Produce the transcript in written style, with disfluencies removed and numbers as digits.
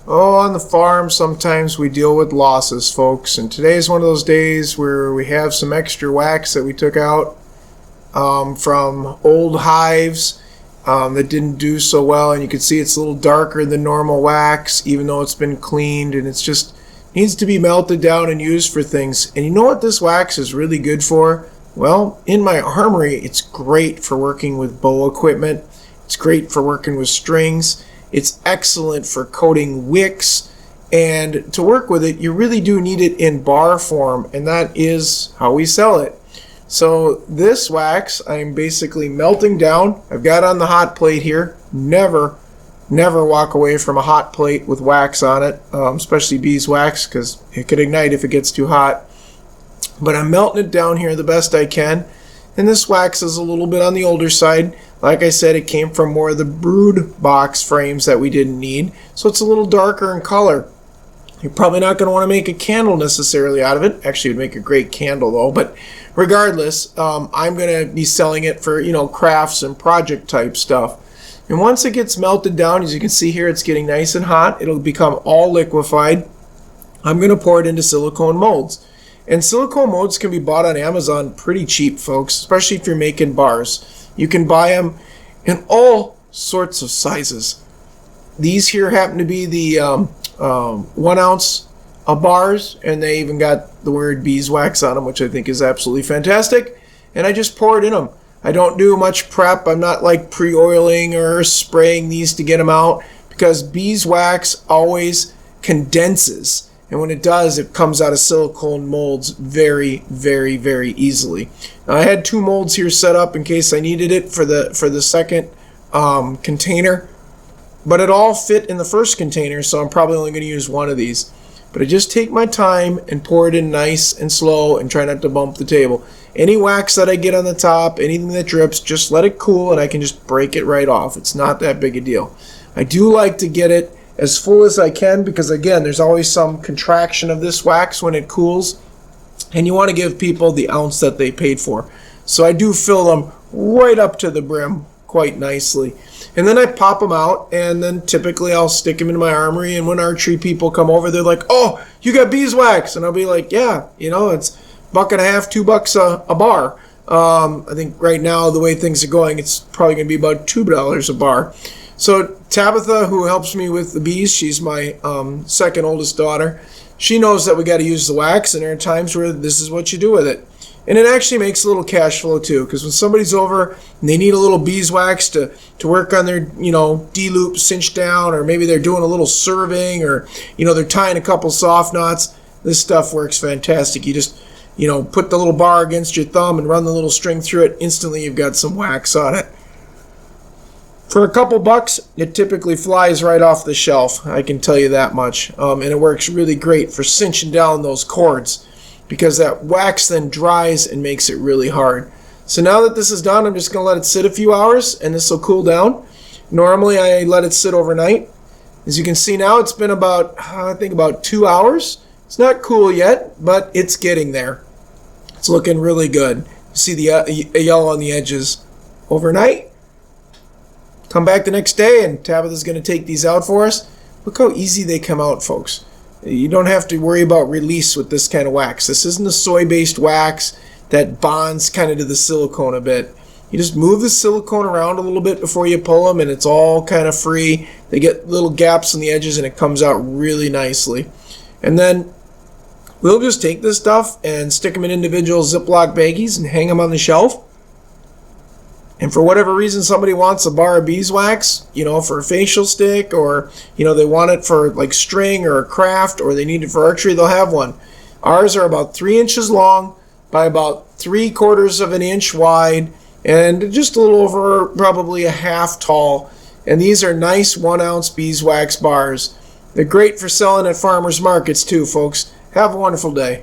Oh, on the farm, sometimes we deal with losses, folks. And today is one of those days where we have some extra wax that we took out from old hives that didn't do so well. And you can see it's a little darker than normal wax, even though it's been cleaned. And it's just needs to be melted down and used for things. And you know what this wax is really good for? Well, in my armory, it's great for working with bow equipment. It's great for working with strings. It's excellent for coating wicks, and to work with it, you really do need it in bar form, and that is how we sell it. So this wax, I'm basically melting down. I've got on the hot plate here. Never walk away from a hot plate with wax on it, especially beeswax, because it could ignite if it gets too hot. But I'm melting it down here the best I can, and this wax is a little bit on the older side. Like I said, it came from more of the brood box frames that we didn't need, so it's a little darker in color. You're probably not going to want to make a candle necessarily out of it. Actually, it would make a great candle though, but regardless, I'm going to be selling it for, crafts and project type stuff. And once it gets melted down, as you can see here, it's getting nice and hot. It'll become all liquefied. I'm going to pour it into silicone molds. And silicone molds can be bought on Amazon pretty cheap, folks, especially if you're making bars. You can buy them in all sorts of sizes. These here happen to be the 1 ounce bars, and they even got the word beeswax on them, which I think is absolutely fantastic. And I just pour it in them. I don't do much prep. I'm not like pre-oiling or spraying these to get them out, because beeswax always condenses. And when it does, it comes out of silicone molds very, very, very easily. Now, I had 2 molds here set up in case I needed it for the second container, but it all fit in the first container, so I'm probably only going to use 1 of these. But I just take my time and pour it in nice and slow and try not to bump the table. Any wax that I get on the top, anything that drips, just let it cool and I can just break it right off. It's not that big a deal. I do like to get it as full as I can, because again, there's always some contraction of this wax when it cools, and you want to give people the ounce that they paid for. So I do fill them right up to the brim quite nicely, and then I pop them out, and then typically I'll stick them in my armory. And when archery people come over, they're like, "Oh, you got beeswax?" And I'll be like, "Yeah, it's $1.50, $2 a bar." I think right now, the way things are going, it's probably going to be about $2 a bar. So Tabitha, who helps me with the bees, she's my second oldest daughter. She knows that we got to use the wax, and there are times where this is what you do with it. And it actually makes a little cash flow too, because when somebody's over and they need a little beeswax to work on their, D-loop cinch down, or maybe they're doing a little serving, or, they're tying a couple soft knots, this stuff works fantastic. You just, put the little bar against your thumb and run the little string through it. Instantly, you've got some wax on it. For a couple bucks, it typically flies right off the shelf, I can tell you that much. And it works really great for cinching down those cords, because that wax then dries and makes it really hard. So now that this is done, I'm just going to let it sit a few hours, and this will cool down. Normally, I let it sit overnight. As you can see now, it's been about 2 hours. It's not cool yet, but it's getting there. It's looking really good. You see the yellow on the edges. Overnight, come back the next day, and Tabitha's going to take these out for us. Look how easy they come out, folks. You don't have to worry about release with this kind of wax. This isn't a soy-based wax that bonds kind of to the silicone a bit. You just move the silicone around a little bit before you pull them, and it's all kind of free. They get little gaps on the edges, and it comes out really nicely. And then we'll just take this stuff and stick them in individual Ziploc baggies and hang them on the shelf. And for whatever reason, somebody wants a bar of beeswax, for a facial stick, or, they want it for like string or a craft, or they need it for archery, they'll have one. Ours are about 3 inches long by about 3/4 of an inch wide, and just a little over probably a half tall. And these are nice 1 ounce beeswax bars. They're great for selling at farmers markets too, folks. Have a wonderful day.